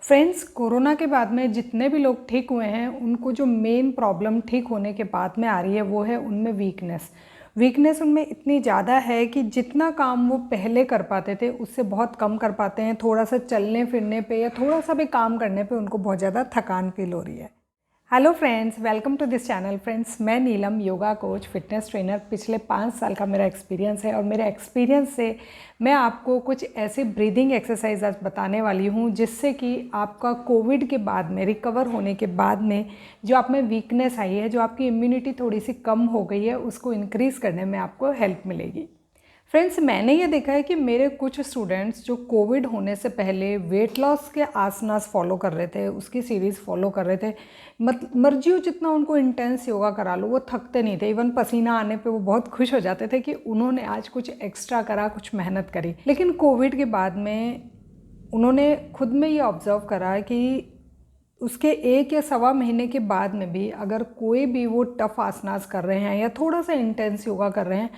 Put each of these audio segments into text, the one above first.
Friends, corona के बाद में जितने भी लोग ठीक हुए हैं उनको जो मेन प्रॉब्लम ठीक होने के बाद में आ रही है वो है उनमें वीकनेस उनमें इतनी ज़्यादा है कि जितना काम वो पहले कर पाते थे उससे बहुत कम कर पाते हैं। थोड़ा सा चलने फिरने पे या थोड़ा सा भी काम करने पे उनको बहुत ज़्यादा थकान फील हो रही है। Hello friends, welcome to this channel. Friends, मैं Neelam, yoga coach, fitness trainer. पिछले 5 साल का मेरा एक्सपीरियंस है और मेरे एक्सपीरियंस से मैं आपको कुछ ऐसे ब्रीदिंग एक्सरसाइज आज बताने वाली हूँ जिससे कि आपका कोविड के बाद में, रिकवर होने के बाद में जो आप में वीकनेस आई है, जो आपकी इम्यूनिटी थोड़ी सी कम हो गई है, उसको इंक्रीज़ करने में आपको हेल्प मिलेगी। फ्रेंड्स, मैंने ये देखा है कि मेरे कुछ स्टूडेंट्स जो कोविड होने से पहले वेट लॉस के आसनास फॉलो कर रहे थे, उसकी सीरीज़ फॉलो कर रहे थे, मर्जी हो जितना उनको इंटेंस योगा करा लो, वो थकते नहीं थे। इवन पसीना आने पे वो बहुत खुश हो जाते थे कि उन्होंने आज कुछ एक्स्ट्रा करा, कुछ मेहनत करी। लेकिन कोविड के बाद में उन्होंने खुद में ये ऑब्ज़र्व करा कि उसके 1 या सवा महीने के बाद में भी अगर कोई भी वो टफ आसनास कर रहे हैं या थोड़ा सा इंटेंस योगा कर रहे हैं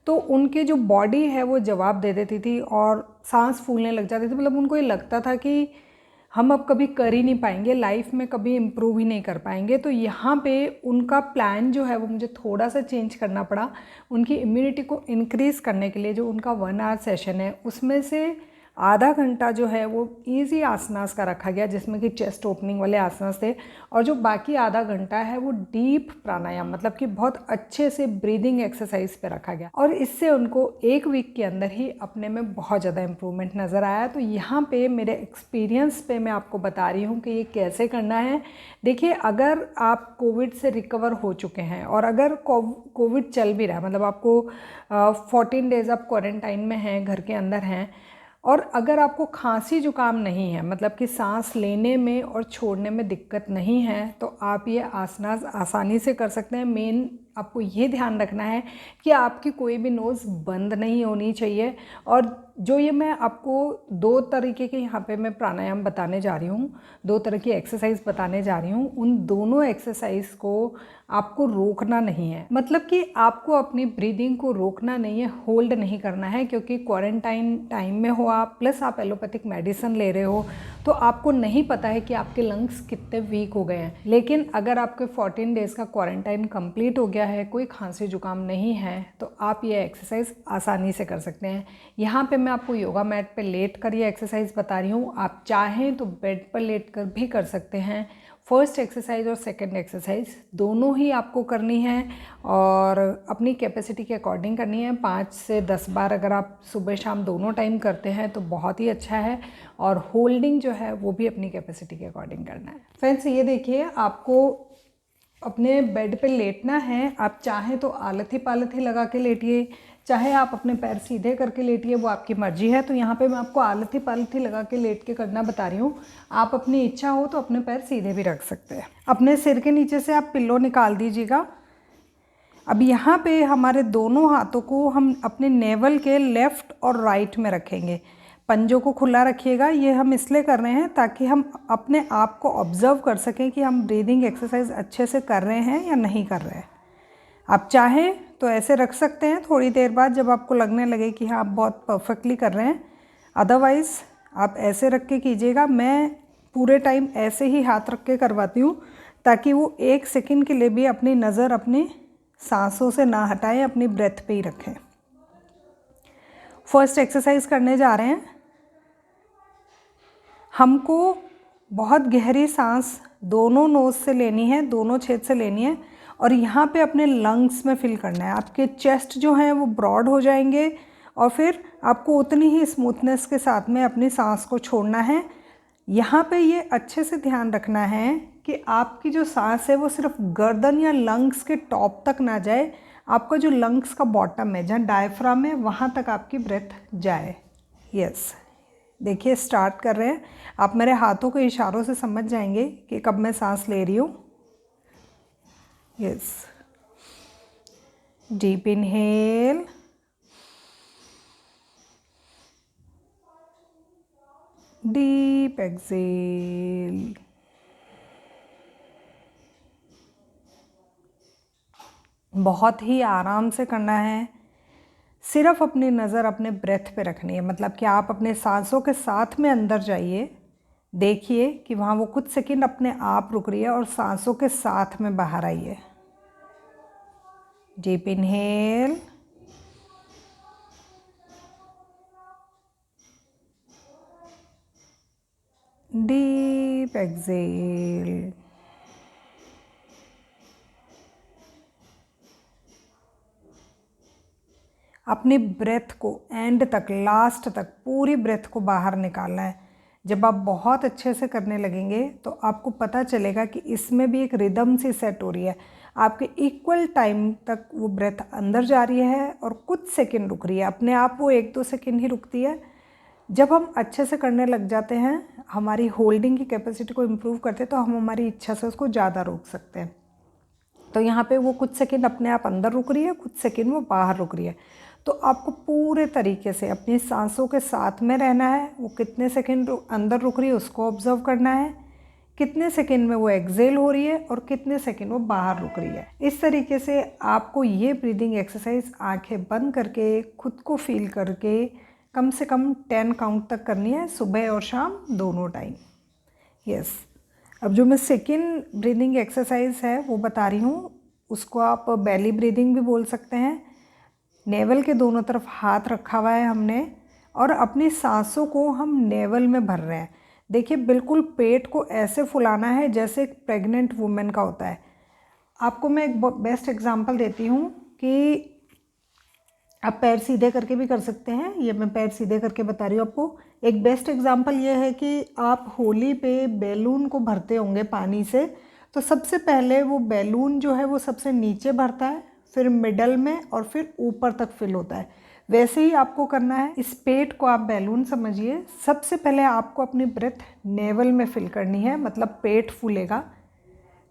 तो उनके जो बॉडी है वो जवाब दे देती थी और सांस फूलने लग जाती थी। मतलब उनको ये लगता था कि हम अब कभी कर ही नहीं पाएंगे, लाइफ में कभी इम्प्रूव ही नहीं कर पाएंगे। तो यहाँ पे उनका प्लान जो है वो मुझे थोड़ा सा चेंज करना पड़ा। उनकी इम्यूनिटी को इंक्रीज़ करने के लिए जो उनका 1 आवर सेशन है उसमें से आधा घंटा जो है वो इजी आसनास का रखा गया, जिसमें कि चेस्ट ओपनिंग वाले आसनास थे, और जो बाकी आधा घंटा है वो डीप प्राणायाम, मतलब कि बहुत अच्छे से ब्रीदिंग एक्सरसाइज पे रखा गया। और इससे उनको 1 वीक के अंदर ही अपने में बहुत ज़्यादा इम्प्रूवमेंट नज़र आया। तो यहाँ पे मेरे एक्सपीरियंस पे मैं आपको बता रही हूँ कि ये कैसे करना है। देखिए, अगर आप कोविड से रिकवर हो चुके हैं और अगर कोविड चल भी रहा है, मतलब आपको 14 डेज़ आप क्वारंटाइन में हैं, घर के अंदर हैं, और अगर आपको खांसी जुकाम नहीं है, मतलब कि सांस लेने में और छोड़ने में दिक्कत नहीं है, तो आप ये आसनास आसानी से कर सकते हैं। मेन आपको ये ध्यान रखना है कि आपकी कोई भी नोज़ बंद नहीं होनी चाहिए। और जो ये मैं आपको 2 तरीके के यहाँ पे मैं प्राणायाम बताने जा रही हूँ, 2 तरह की एक्सरसाइज बताने जा रही हूँ, उन दोनों एक्सरसाइज को आपको रोकना नहीं है। मतलब कि आपको अपनी ब्रीदिंग को रोकना नहीं है, होल्ड नहीं करना है, क्योंकि क्वारंटाइन टाइम में हो आप, प्लस आप एलोपैथिक मेडिसिन ले रहे हो, तो आपको नहीं पता है कि आपके लंग्स कितने वीक हो गए हैं। लेकिन अगर आपके 14 डेज़ का क्वारंटाइन कंप्लीट हो गया है, कोई खांसी जुकाम नहीं है, तो आप ये एक्सरसाइज आसानी से कर सकते हैं। यहाँ पे मैं आपको योगा मैट पे लेट कर ये एक्सरसाइज बता रही हूँ। आप चाहें तो बेड पर लेट कर भी कर सकते हैं। फर्स्ट एक्सरसाइज और सेकंड एक्सरसाइज दोनों ही आपको करनी है और अपनी कैपेसिटी के अकॉर्डिंग करनी है। 5 से 10 बार अगर आप सुबह शाम दोनों टाइम करते हैं तो बहुत ही अच्छा है। और होल्डिंग जो है वो भी अपनी कैपेसिटी के अकॉर्डिंग करना है। फ्रेंड्स, ये देखिए, आपको अपने बेड पे लेटना है। आप चाहें तो आलथी पालथी लगा के लेटिए, चाहे आप अपने पैर सीधे करके लेटिए, वो आपकी मर्जी है। तो यहाँ पे मैं आपको आलथी पालथी लगा के लेट के करना बता रही हूँ। आप अपनी इच्छा हो तो अपने पैर सीधे भी रख सकते हैं। अपने सिर के नीचे से आप पिल्लो निकाल दीजिएगा। अब यहाँ पे हमारे दोनों हाथों को हम अपने नेवल के लेफ़्ट और राइट में रखेंगे। पंजों को खुला रखिएगा। ये हम इसलिए कर रहे हैं ताकि हम अपने आप को ऑब्ज़र्व कर सकें कि हम ब्रीदिंग एक्सरसाइज अच्छे से कर रहे हैं या नहीं कर रहे हैं। आप चाहें तो ऐसे रख सकते हैं, थोड़ी देर बाद जब आपको लगने लगे कि हाँ आप बहुत परफेक्टली कर रहे हैं। अदरवाइज़ आप ऐसे रख के कीजिएगा। मैं पूरे टाइम ऐसे ही हाथ रख के करवाती हूँ ताकि वो 1 सेकंड के लिए भी अपनी नज़र अपनी सांसों से ना हटाएं, अपनी ब्रेथ पे ही रखें। फर्स्ट एक्सरसाइज करने जा रहे हैं। हमको बहुत गहरी सांस दोनों नोज़ से लेनी है, दोनों छेद से लेनी है, और यहाँ पे अपने लंग्स में फिल करना है। आपके चेस्ट जो हैं वो ब्रॉड हो जाएंगे और फिर आपको उतनी ही स्मूथनेस के साथ में अपनी सांस को छोड़ना है। यहाँ पे ये अच्छे से ध्यान रखना है कि आपकी जो सांस है वो सिर्फ गर्दन या लंग्स के टॉप तक ना जाए। आपका जो लंग्स का बॉटम है, जहाँ डायफ्राम है, वहाँ तक आपकी ब्रेथ जाए। यस, देखिए, स्टार्ट कर रहे हैं। आप मेरे हाथों के इशारों से समझ जाएंगे कि कब मैं सांस ले रही हूँ। Yes, deep inhale, deep exhale. बहुत ही आराम से करना है। सिर्फ अपनी नज़र अपने ब्रेथ पे रखनी है। मतलब कि आप अपने सांसों के साथ में अंदर जाइए, देखिए कि वहाँ वो कुछ सेकंड अपने आप रुक रही है और सांसों के साथ में बाहर आई है। Deep inhale, deep exhale. अपनी ब्रेथ को एंड तक, लास्ट तक पूरी ब्रेथ को बाहर निकालना है। जब आप बहुत अच्छे से करने लगेंगे तो आपको पता चलेगा कि इसमें भी एक रिदम सी सेट हो रही है। आपके इक्वल टाइम तक वो ब्रेथ अंदर जा रही है और कुछ सेकंड रुक रही है। अपने आप वो 1-2 सेकंड ही रुकती है। जब हम अच्छे से करने लग जाते हैं, हमारी होल्डिंग की कैपेसिटी को इम्प्रूव करते हैं, तो हम हमारी इच्छा से उसको ज़्यादा रोक सकते हैं। तो यहाँ पे वो कुछ सेकंड अपने आप अंदर रुक रही है, कुछ सेकंड वो बाहर रुक रही है। तो आपको पूरे तरीके से अपनी सांसों के साथ में रहना है। वो कितने सेकंड अंदर रुक रही है उसको ऑब्जर्व करना है, कितने सेकंड में वो एक्सेल हो रही है और कितने सेकंड वो बाहर रुक रही है। इस तरीके से आपको ये ब्रीदिंग एक्सरसाइज आंखें बंद करके, खुद को फील करके कम से कम 10 काउंट तक करनी है, सुबह और शाम दोनों टाइम। यस। अब जो मैं सेकेंड ब्रीदिंग एक्सरसाइज है वो बता रही हूँ, उसको आप बेली ब्रीदिंग भी बोल सकते हैं। नेवल के दोनों तरफ हाथ रखा हुआ है हमने और अपनी सांसों को हम नेवल में भर रहे हैं। देखिए, बिल्कुल पेट को ऐसे फुलाना है जैसे एक प्रेग्नेंट वुमेन का होता है। आपको मैं एक बेस्ट एग्जांपल देती हूँ कि आप पैर सीधे करके भी कर सकते हैं। ये मैं पैर सीधे करके बता रही हूँ आपको। एक बेस्ट एग्जांपल ये है कि आप होली पे बैलून को भरते होंगे पानी से, तो सबसे पहले वो बैलून जो है वो सबसे नीचे भरता है, फिर मिडल में और फिर ऊपर तक फिल होता है। वैसे ही आपको करना है। इस पेट को आप बैलून समझिए। सबसे पहले आपको अपनी ब्रेथ नेवल में फिल करनी है, मतलब पेट फूलेगा।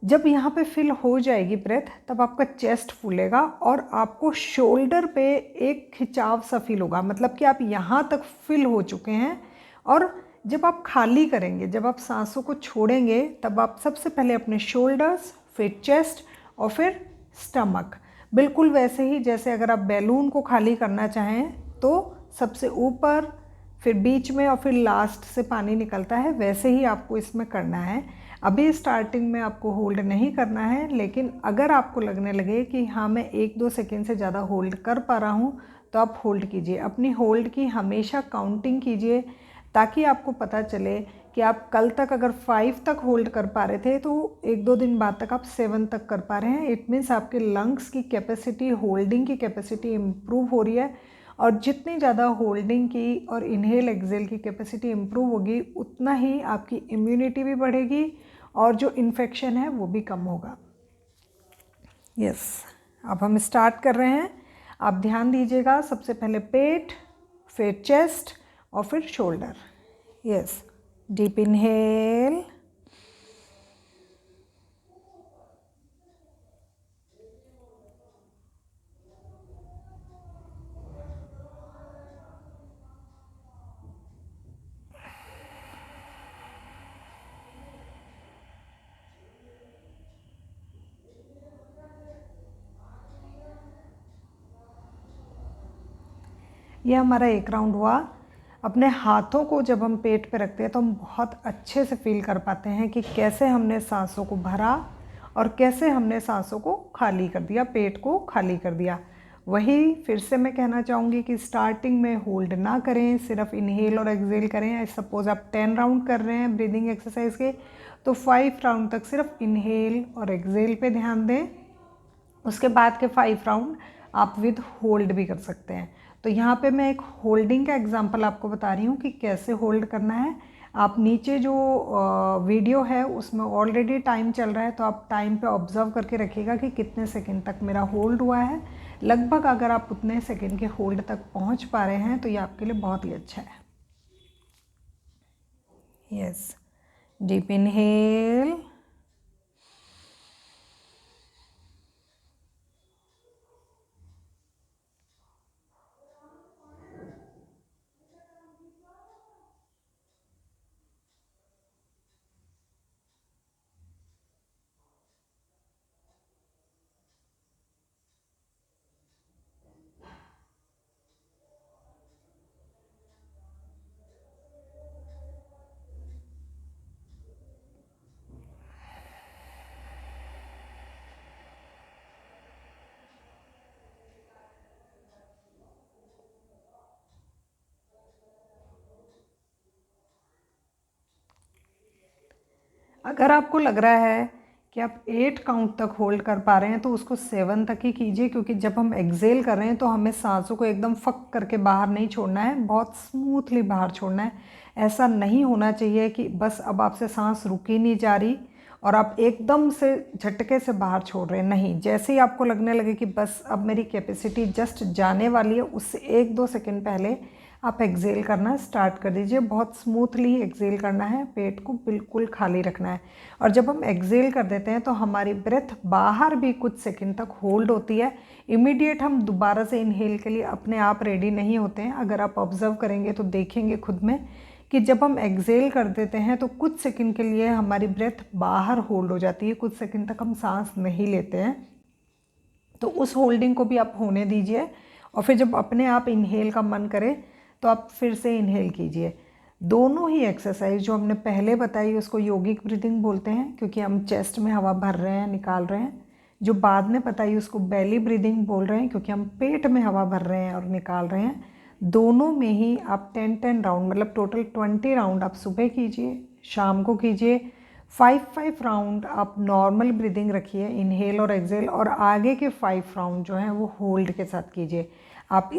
जब यहाँ पे फिल हो जाएगी ब्रेथ, तब आपका चेस्ट फूलेगा और आपको शोल्डर पे एक खिंचाव सा फील होगा, मतलब कि आप यहाँ तक फिल हो चुके हैं। और जब आप खाली करेंगे, जब आप सांसों को छोड़ेंगे, तब आप सबसे पहले अपने शोल्डर्स, फिर चेस्ट और फिर स्टमक, बिल्कुल वैसे ही जैसे अगर आप बैलून को खाली करना चाहें तो सबसे ऊपर, फिर बीच में और फिर लास्ट से पानी निकलता है, वैसे ही आपको इसमें करना है। अभी स्टार्टिंग में आपको होल्ड नहीं करना है, लेकिन अगर आपको लगने लगे कि हाँ मैं 1-2 सेकेंड से ज़्यादा होल्ड कर पा रहा हूँ, तो आप होल्ड कीजिए। अपनी होल्ड की हमेशा काउंटिंग कीजिए, ताकि आपको पता चले कि आप कल तक अगर 5 तक होल्ड कर पा रहे थे, तो 1-2 दिन बाद तक आप 7 तक कर पा रहे हैं। इट मीन्स आपके लंग्स की कैपेसिटी, होल्डिंग की कैपेसिटी इम्प्रूव हो रही है। और जितनी ज़्यादा होल्डिंग की और इनहेल एक्सेल की कैपेसिटी इम्प्रूव होगी, उतना ही आपकी इम्यूनिटी भी बढ़ेगी और जो इन्फेक्शन है वो भी कम होगा। यस, अब हम स्टार्ट कर रहे हैं। आप ध्यान दीजिएगा, सबसे पहले पेट, फिर चेस्ट और फिर शोल्डर। यस, डीप इनहेल, ये हमारा एक राउंड हुआ। अपने हाथों को जब हम पेट पे रखते हैं तो हम बहुत अच्छे से फील कर पाते हैं कि कैसे हमने सांसों को भरा और कैसे हमने सांसों को खाली कर दिया, पेट को खाली कर दिया। वही फिर से मैं कहना चाहूँगी कि स्टार्टिंग में होल्ड ना करें, सिर्फ इनहेल और एक्सेल करें। सपोज़ आप 10 राउंड कर रहे हैं ब्रीदिंग एक्सरसाइज के, तो 5 राउंड तक सिर्फ इनहेल और एक्सेल पे ध्यान दें। उसके बाद के 5 राउंड आप विद होल्ड भी कर सकते हैं। तो यहाँ पे मैं एक होल्डिंग का एग्जांपल आपको बता रही हूँ कि कैसे होल्ड करना है। आप नीचे जो वीडियो है उसमें ऑलरेडी टाइम चल रहा है, तो आप टाइम पे ऑब्जर्व करके रखिएगा कि कितने सेकंड तक मेरा होल्ड हुआ है। लगभग अगर आप उतने सेकंड के होल्ड तक पहुँच पा रहे हैं तो ये आपके लिए बहुत ही अच्छा है। यस, डीप इनहेल, अगर आपको लग रहा है कि आप 8 काउंट तक होल्ड कर पा रहे हैं तो उसको 7 तक ही कीजिए, क्योंकि जब हम एक्सेल कर रहे हैं तो हमें सांसों को एकदम फक करके बाहर नहीं छोड़ना है, बहुत स्मूथली बाहर छोड़ना है। ऐसा नहीं होना चाहिए कि बस अब आपसे सांस रुक ही नहीं जा रही और आप एकदम से झटके से बाहर छोड़ रहे हैं। नहीं, जैसे ही आपको लगने लगे कि बस अब मेरी कैपेसिटी जस्ट जाने वाली है, उससे 1-2 सेकेंड पहले आप एक्सेल करना स्टार्ट कर दीजिए। बहुत स्मूथली एक्सेल करना है, पेट को बिल्कुल खाली रखना है। और जब हम एक्सेल कर देते हैं तो हमारी ब्रेथ बाहर भी कुछ सेकंड तक होल्ड होती है। इमीडिएट हम दोबारा से इनहेल के लिए अपने आप रेडी नहीं होते हैं। अगर आप ऑब्जर्व करेंगे तो देखेंगे खुद में कि जब हम एक्सेल कर देते हैं तो कुछ सेकंड के लिए हमारी ब्रेथ बाहर होल्ड हो जाती है, कुछ सेकंड तक हम सांस नहीं लेते हैं। तो उस होल्डिंग को भी आप होने दीजिए और फिर जब अपने आप इनहेल का मन करे तो आप फिर से इनहेल कीजिए। दोनों ही एक्सरसाइज जो हमने पहले बताई उसको योगिक ब्रीदिंग बोलते हैं, क्योंकि हम चेस्ट में हवा भर रहे हैं, निकाल रहे हैं। जो बाद में बताई उसको बेली ब्रीदिंग बोल रहे हैं, क्योंकि हम पेट में हवा भर रहे हैं और निकाल रहे हैं। दोनों में ही आप 10-10 राउंड, मतलब टोटल 20 राउंड आप सुबह कीजिए, शाम को कीजिए। 5-5 राउंड आप नॉर्मल ब्रीदिंग रखिए, इनहेल और एक्सेल, और आगे के 5 राउंड जो हैं वो होल्ड के साथ कीजिए। आप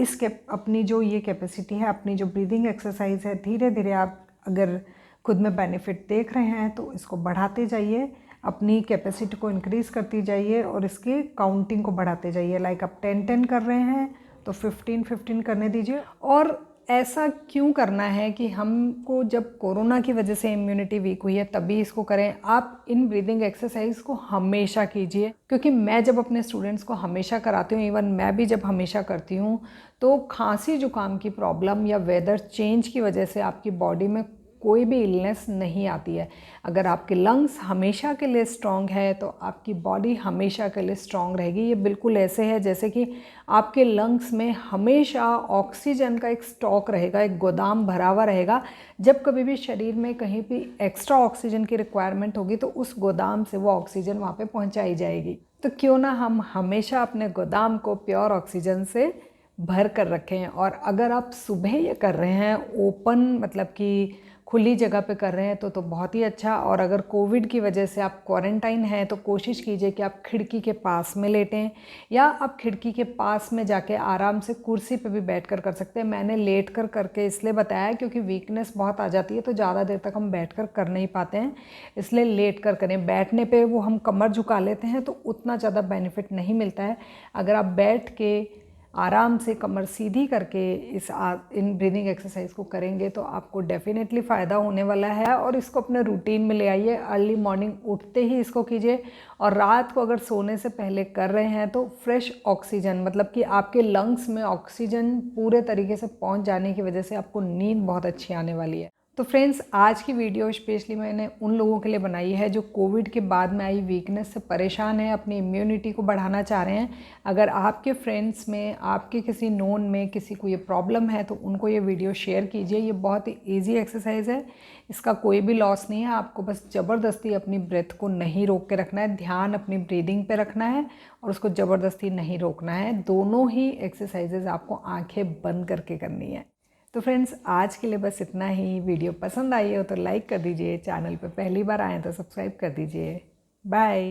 अपनी जो ये कैपेसिटी है, अपनी जो ब्रीदिंग एक्सरसाइज है, धीरे धीरे आप अगर खुद में बेनिफिट देख रहे हैं तो इसको बढ़ाते जाइए, अपनी कैपेसिटी को इंक्रीज़ करती जाइए और इसकी काउंटिंग को बढ़ाते जाइए। लाइक आप 10-10 कर रहे हैं तो 15-15 करने दीजिए। और ऐसा क्यों करना है कि हमको जब कोरोना की वजह से इम्यूनिटी वीक हुई है तभी इसको करें। आप इन ब्रीदिंग एक्सरसाइज को हमेशा कीजिए, क्योंकि मैं जब अपने स्टूडेंट्स को हमेशा कराती हूँ, इवन मैं भी जब हमेशा करती हूँ, तो खांसी जुकाम की प्रॉब्लम या वेदर चेंज की वजह से आपकी बॉडी में कोई भी इलनेस नहीं आती है। अगर आपके लंग्स हमेशा के लिए स्ट्रॉन्ग है तो आपकी बॉडी हमेशा के लिए स्ट्रॉन्ग रहेगी। ये बिल्कुल ऐसे है जैसे कि आपके लंग्स में हमेशा ऑक्सीजन का एक स्टॉक रहेगा, एक गोदाम भरा हुआ रहेगा। जब कभी भी शरीर में कहीं भी एक्स्ट्रा ऑक्सीजन की रिक्वायरमेंट होगी तो उस गोदाम से वो ऑक्सीजन वहाँ पे पहुँचाई जाएगी। तो क्यों ना हम हमेशा अपने गोदाम को प्योर ऑक्सीजन से भर कर रखें। और अगर आप सुबह ये कर रहे हैं ओपन, मतलब कि खुली जगह पे कर रहे हैं तो बहुत ही अच्छा। और अगर कोविड की वजह से आप क्वारंटाइन हैं तो कोशिश कीजिए कि आप खिड़की के पास में लेटें, या आप खिड़की के पास में जाके आराम से कुर्सी पे भी बैठकर कर सकते हैं। मैंने लेट कर करके इसलिए बताया क्योंकि वीकनेस बहुत आ जाती है तो ज़्यादा देर तक हम बैठकर कर नहीं पाते हैं, इसलिए लेट कर करें। बैठने पे वो हम कमर झुका लेते हैं तो उतना ज़्यादा बेनिफिट नहीं मिलता है। अगर आप बैठ के आराम से कमर सीधी करके इन ब्रीदिंग एक्सरसाइज को करेंगे तो आपको डेफिनेटली फ़ायदा होने वाला है। और इसको अपने रूटीन में ले आइए। अर्ली मॉर्निंग उठते ही इसको कीजिए, और रात को अगर सोने से पहले कर रहे हैं तो फ्रेश ऑक्सीजन, मतलब कि आपके लंग्स में ऑक्सीजन पूरे तरीके से पहुंच जाने की वजह से आपको नींद बहुत अच्छी आने वाली है। तो फ्रेंड्स, आज की वीडियो स्पेशली मैंने उन लोगों के लिए बनाई है जो कोविड के बाद में आई वीकनेस से परेशान हैं, अपनी इम्यूनिटी को बढ़ाना चाह रहे हैं। अगर आपके फ्रेंड्स में, आपके किसी नोन में किसी को ये प्रॉब्लम है तो उनको ये वीडियो शेयर कीजिए। ये बहुत ही ईजी एक्सरसाइज है, इसका कोई भी लॉस नहीं है। आपको बस ज़बरदस्ती अपनी ब्रेथ को नहीं रोक के रखना है, ध्यान अपनी ब्रीदिंग पे रखना है और उसको ज़बरदस्ती नहीं रोकना है। दोनों ही एक्सरसाइजेज आपको आँखें बंद करके करनी है। तो फ्रेंड्स, आज के लिए बस इतना ही। वीडियो पसंद आई हो तो लाइक कर दीजिए, चैनल पे पहली बार आए तो सब्सक्राइब कर दीजिए। बाय।